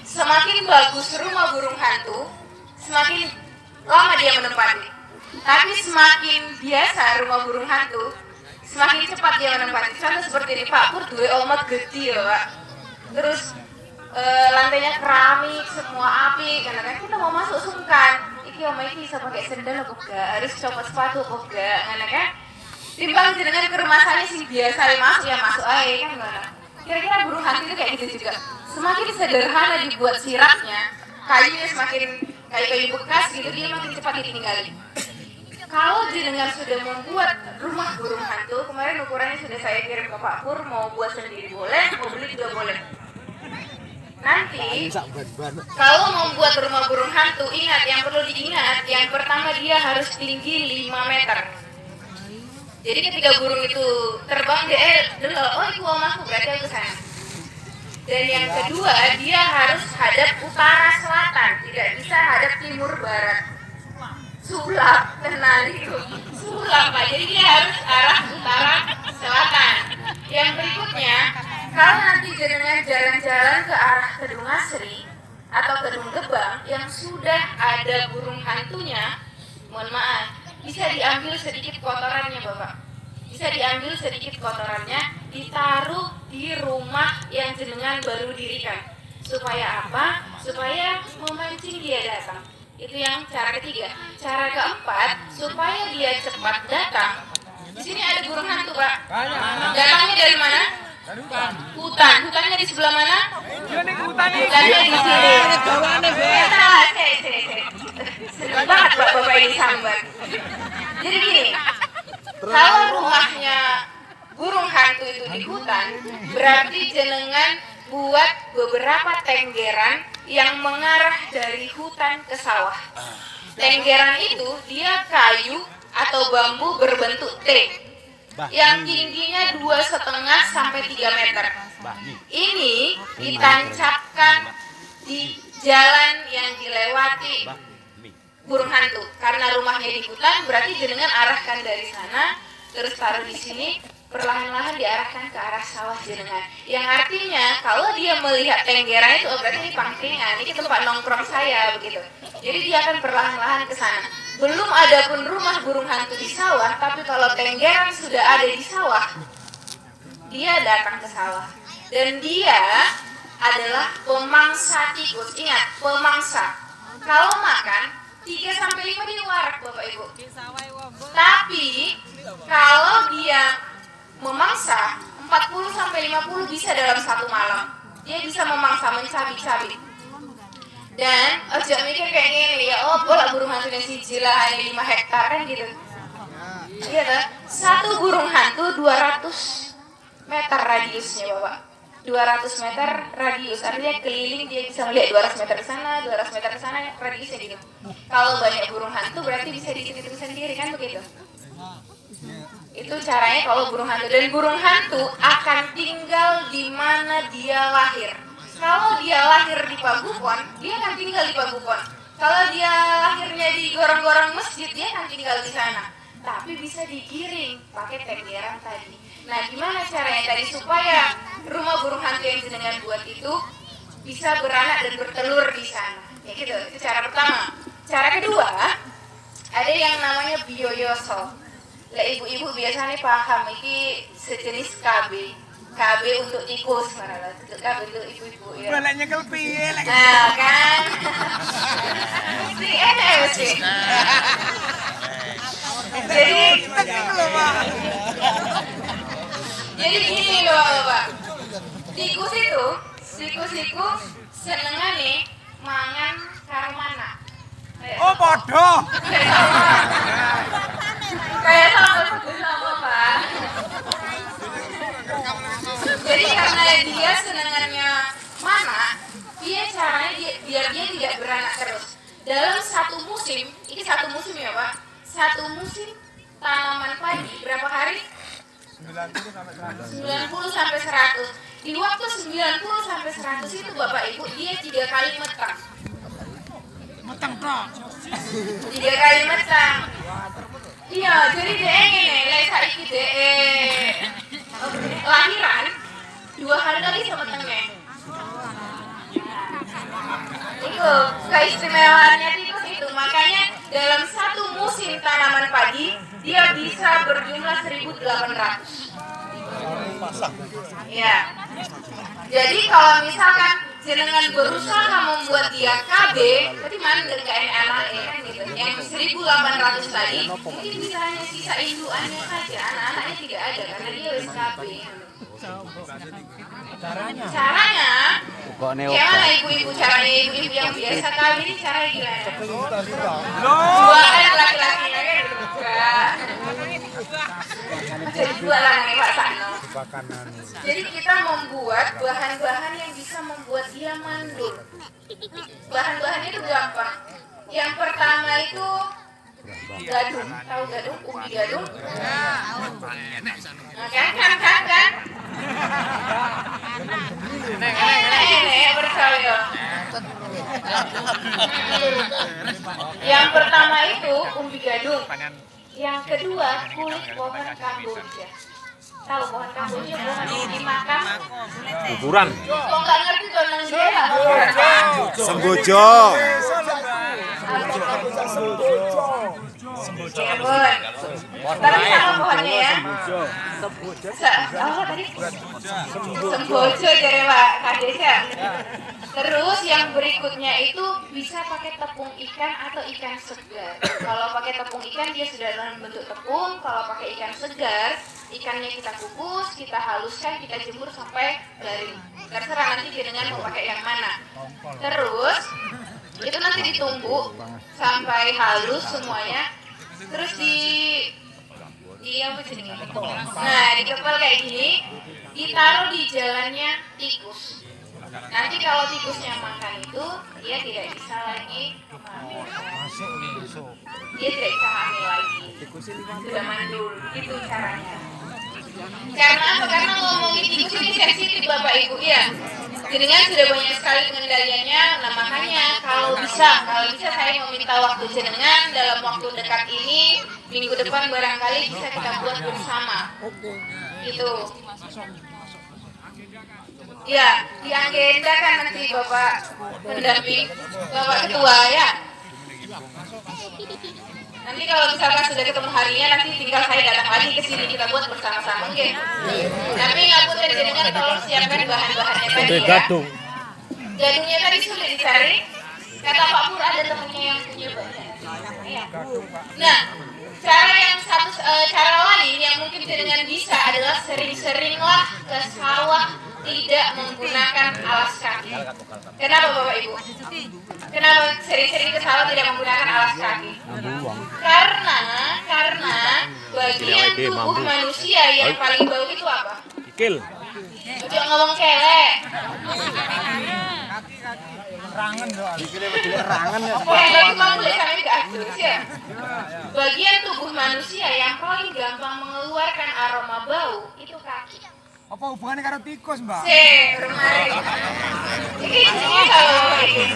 Semakin bagus rumah burung hantu, semakin lama dia menempati. Tapi semakin biasa rumah burung hantu, semakin cepat dia menempati. Contoh seperti ini, Pak Pur duwe omah gede ya Pak. Terus lantainya keramik, semua api, karena kita mau masuk sungkan. Iki omah iki bisa pakai sendal apa enggak? Harus copot sepatu apa enggak? Karena kan timbang jenengan ke rumah saya sih biasa masuk ya masuk aja kan enggak. Kira-kira burung hantu itu kayak gitu juga. Semakin sederhana dibuat sirapnya, kayunya semakin kayu-kayu bekas gitu dia makin cepat ditinggali. Kalau jenengan sudah membuat rumah burung hantu, kemarin ukurannya sudah saya kirim ke Pak Pur, mau buat sendiri boleh, mau beli juga boleh. Nanti kalau membuat rumah burung hantu, ingat yang perlu diingat, yang pertama dia harus tinggi 5 meter. Jadi ketika burung itu terbang dia oh itu omahku berarti aku sana. Dan yang kedua dia harus hadap utara selatan, tidak bisa hadap timur barat. Sulap tenang itu sulap Pak, jadi dia harus arah utara selatan. Yang berikutnya, kalau nanti jenengan jalan-jalan ke arah Kedung Asri atau Kedung Gebang yang sudah ada burung hantunya, mohon maaf, bisa diambil sedikit kotorannya Bapak. Bisa diambil sedikit kotorannya, ditaruh di rumah yang jenengan baru dirikan. Supaya apa? Supaya memancing dia datang. Itu yang cara ketiga. Cara keempat, supaya dia cepat datang. Di sini ada burung hantu, Pak. Datangnya dari mana? Hutan. Hutannya di sebelah mana? Hutannya di sini. Senang banget Pak Bapak ini sambat. Jadi gini, kalau rumahnya burung hantu itu di hutan, berarti jenengan buat beberapa tenggeran yang mengarah dari hutan ke sawah. Tenggeran itu dia kayu atau bambu berbentuk T yang tingginya 2,5 sampai 3 meter. Ini ditancapkan di jalan yang dilewati burung hantu. Karena rumahnya di hutan, berarti jenengan arahkan dari sana, terus taruh di sini, perlahan-lahan diarahkan ke arah sawah jenengan. Yang artinya kalau dia melihat tenggeran itu, oh berarti ini pangkingan, ini tempat nongkrong saya begitu. Jadi dia akan perlahan-lahan ke sana. Belum ada pun rumah burung hantu di sawah, tapi kalau tenggeran sudah ada di sawah, dia datang ke sawah. Dan dia adalah pemangsa tikus. Ingat, pemangsa. Kalau makan 3-5 dia warak Bapak Ibu. Tapi kalau dia memangsa 40-50 bisa dalam satu malam. Dia bisa memangsa, mencabik-cabik. Dan ojo mikir kayak gini ya, oh bola burung hantu yang siji lah hanya 5 hektar kan gitu. Iya kan? Satu burung hantu 200 meter radiusnya Bapak. 200 meter radius, artinya keliling dia bisa melihat 200 meter ke sana, 200 meter ke sana, radiusnya gitu. Kalau banyak burung hantu berarti bisa dihitung sendiri kan begitu. Itu caranya kalau burung hantu. Dan burung hantu akan tinggal di mana dia lahir. Kalau dia lahir di Pagupon, dia akan tinggal di Pagupon. Kalau dia lahirnya di gorong-gorong masjid, dia akan tinggal di sana. Tapi bisa digiring pakai tenggeran tadi. Nah, gimana caranya tadi supaya rumah burung hantu yang jenengan buat itu bisa beranak dan bertelur di sana? Ya gitu, itu cara pertama. Cara kedua, ada yang namanya bioyoso. Lah ibu-ibu biasanya paham ini sejenis KB. KB untuk tikus, mana KB untuk ibu-ibu ya. Boleh nyekel piye lek. Nah, kan. Si enak sih. Jadi gini loh Bapak. Tikus itu senengane mangan karo mana? Oh, podo. Kayak sama Pak. Jadi karena dia senengannya mana, dia caranya biar dia tidak beranak terus. Dalam satu musim, ini satu musim ya Pak. Satu musim tanaman padi berapa hari? 90 sampai 100. Di waktu 90 sampai 100 itu Bapak Ibu dia 3 kali metang. Metang tok. 3 kali metang. Iya, jadi dia ngene, lek saiki dhek lahiran 2 hari lagi sama metengnya. Betul, keistimewaannya tikus itu. Makanya dalam satu musim tanaman padi, dia bisa berjumlah 1.800. Ya. Jadi kalau misalkan jenengan berusaha membuat dia KB, berarti mandek gak enak kan gitu. Yang 1.800 tadi, mungkin bisa hanya sisa induannya saja, anak-anaknya tidak ada karena dia harus KB. Caranya gimana ibu-ibu, caranya ibu-ibu yang biasa KB ini caranya gimana? Jualan laki-lakinya kan enggak. Jadi jualan nih Pak Sano. Jadi kita membuat bahan-bahan yang bisa membuat dia mandul. Bahan-bahannya itu gampang. Yang pertama itu gadung, tahu gadung, umbi gadung? Nah, kan? Nenek percaya. Yang pertama itu umbi gadung. Yang kedua kulit pohon Kamboja. Tahu pohon Kamboja, pohon yang dimakan? Ukuran. Kok nggak ngerti tentang dia? Sembojo. Tapi sama pohonnya ya. Oh tadi sembojo jadi Pak Kadesya. Terus yang berikutnya itu bisa pakai tepung ikan atau ikan segar. Kalau pakai tepung ikan dia sudah dalam bentuk tepung. Kalau pakai ikan segar, ikannya kita kukus, kita haluskan, kita jemur sampai garing. Terserah nanti jenengan mau pakai yang mana. Terus itu nanti ditumbuk sampai halus semuanya. Terus apa sih? Nah, dikepal kayak gini, ditaruh di jalannya tikus. Nanti kalau tikusnya makan itu, dia tidak bisa lagi hamil. Dia tidak bisa hamil lagi. Sudah mandul, itu caranya. Karena apa? Karena ngomongin tikus ini sensitif Bapak Ibu ya. Jenengan sudah banyak sekali pengendaliannya. Nah makanya kalau bisa saya meminta waktu jenengan dalam waktu dekat ini, minggu depan barangkali bisa kita buat bersama. Gitu. Ya, di agenda kan nanti Bapak pendamping, Bapak ketua ya. Nanti kalau misalkan sudah ketemu harinya, nanti tinggal saya datang lagi ke sini kita buat bersama-sama, oke? Tapi ngapunten jenengan tolong siapkan bahan-bahannya tadi ya. Gadungnya tadi sudah dicari. Kata Pak Pur ada temannya yang punya banyak. Nah, cara lain yang mungkin jenengan bisa adalah sering-seringlah ke sawah tidak menggunakan alas kaki. Kenapa Bapak Ibu? Kenapa sering-sering ke sawah tidak menggunakan alas kaki? Karena bagian tubuh manusia yang paling bau itu apa? Kikil. Udah ngomong kelek. Bagian tubuh manusia yang paling gampang mengeluarkan aroma bau itu kaki. Apa hubungannya karo tikus, Mbak? Remari. Ini kalau ini.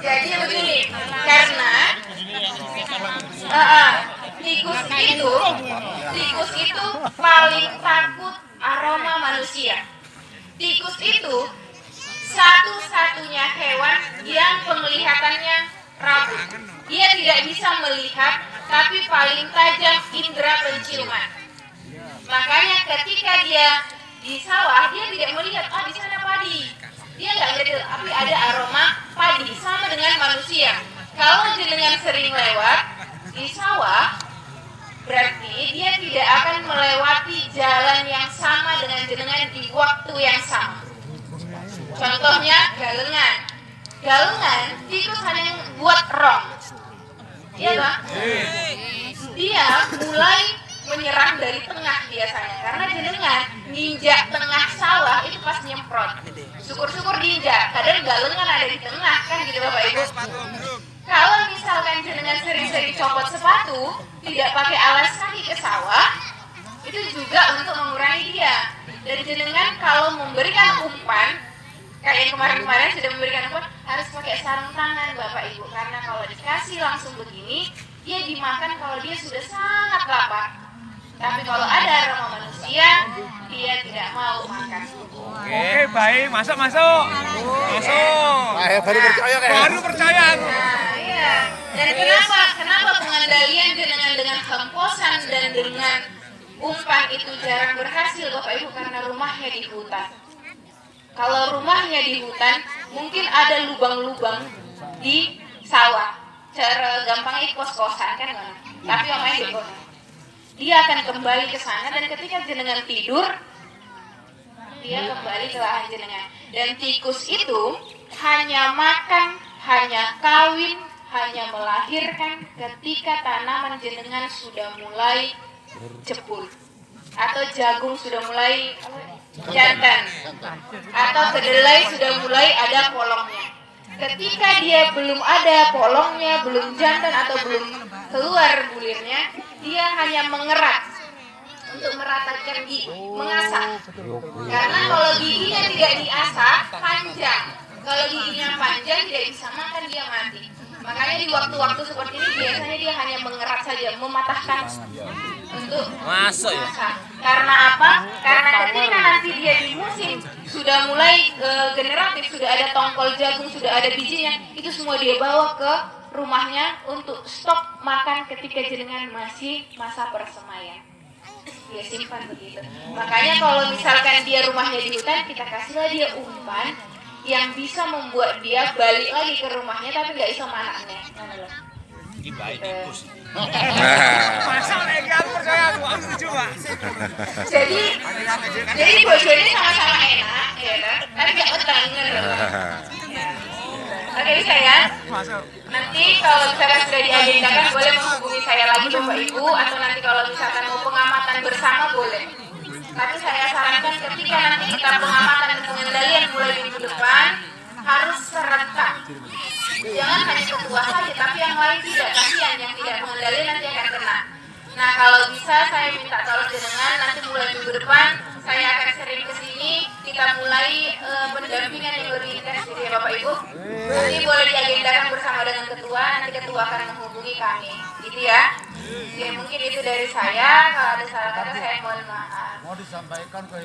Jadi begini, karena tikus itu paling takut aroma manusia. Tikus itu satu-satunya hewan yang penglihatannya rabun. Dia tidak bisa melihat, tapi paling tajam indera penciuman. Makanya ketika dia di sawah, dia tidak melihat, di sana padi. Dia nggak ngelihat, tapi ada aroma padi, sama dengan manusia. Kalau jenengan sering lewat di sawah, berarti dia tidak akan melewati jalan yang sama dengan jenengan di waktu yang sama. Contohnya galengan. Galengan tikus hanya buat rong. Iya Pak? Dia mulai menyerang dari tengah biasanya. Karena jenengan nginjak tengah sawah itu pas nyemprot. Syukur-syukur diinjak. Kadang galengan ada di tengah kan gitu Bapak Ibu. Kalau misalkan jenengan sering-sering copot sepatu, tidak pakai alas kaki ke sawah, itu juga untuk mengurangi dia. Dan jenengan kalau memberikan umpan, kayak yang kemarin-kemarin sudah memberikan umpan, harus pakai sarung tangan Bapak Ibu. Karena kalau dikasih langsung begini, dia dimakan kalau dia sudah sangat lapar. Tapi kalau ada aroma manusia, dia tidak mau makan. Oke, baik. Masuk. Masuk. Baru percaya kayak. Baru percaya aku. Nah, iya. Dan kenapa pengendalian dengan hemposan dan dengan umpan itu jarang berhasil, Bapak Ibu? Karena rumahnya di hutan. Kalau rumahnya di hutan, mungkin ada lubang-lubang di sawah. Cara gampangnya kos-kosan kan, mana? Tapi omanya di kos. Dia akan kembali ke sana dan ketika jenengan tidur, dia kembali ke lahan jenengan. Dan tikus itu hanya makan, hanya kawin, hanya melahirkan ketika tanaman jenengan sudah mulai jebul atau jagung sudah mulai jantan atau kedelai sudah mulai ada polongnya. Ketika dia belum ada polongnya, belum jantan atau belum keluar bulirnya, dia hanya mengerat untuk meratakan gigi, mengasah. Karena kalau giginya tidak diasah, panjang. Kalau giginya panjang tidak bisa makan, dia mati. Makanya di waktu-waktu seperti ini biasanya dia hanya mengerat saja, mematahkan untuk Masuk ya. masak. Karena apa? Karena ketika nanti dia di musim sudah mulai generatif, sudah ada tongkol jagung, sudah ada bijinya, itu semua dia bawa ke rumahnya untuk stok makan ketika jenengan masih masa persemaian. Dia simpan begitu. Makanya kalau misalkan dia rumahnya di hutan, kita kasihlah dia umpan yang bisa membuat dia balik lagi ke rumahnya tapi nggak iso manaknya. Ini baik tikus. Masa lagi aku percaya aku setuju, Pak. Jadi bojone sama-sama enak, ya kan? Tapi nggak utang. Oke, bisa ya? Masuk. Nanti kalau misalkan sudah diagendakan boleh menghubungi saya lagi Bapak Ibu, atau nanti kalau misalkan mau pengamatan bersama boleh. Tapi saya sarankan ketika nanti kita pengamatan dan pengendalian mulai minggu depan harus serentak. Jangan hanya ketua saja, tapi yang lain tidak. Kasihan yang tidak pengendalian nanti akan kena. Nah, kalau bisa saya minta tolong jenengan nanti mulai minggu depan saya akan sering ke sini, kita mulai pendampingan yang lebih intensif ya Bapak Ibu. Nanti boleh diagendakan bersama dengan ketua, nanti ketua akan menghubungi kami. Gitu ya. Oke, mungkin itu dari saya. Kalau ada salah kata saya mohon maaf. Mau disampaikan ke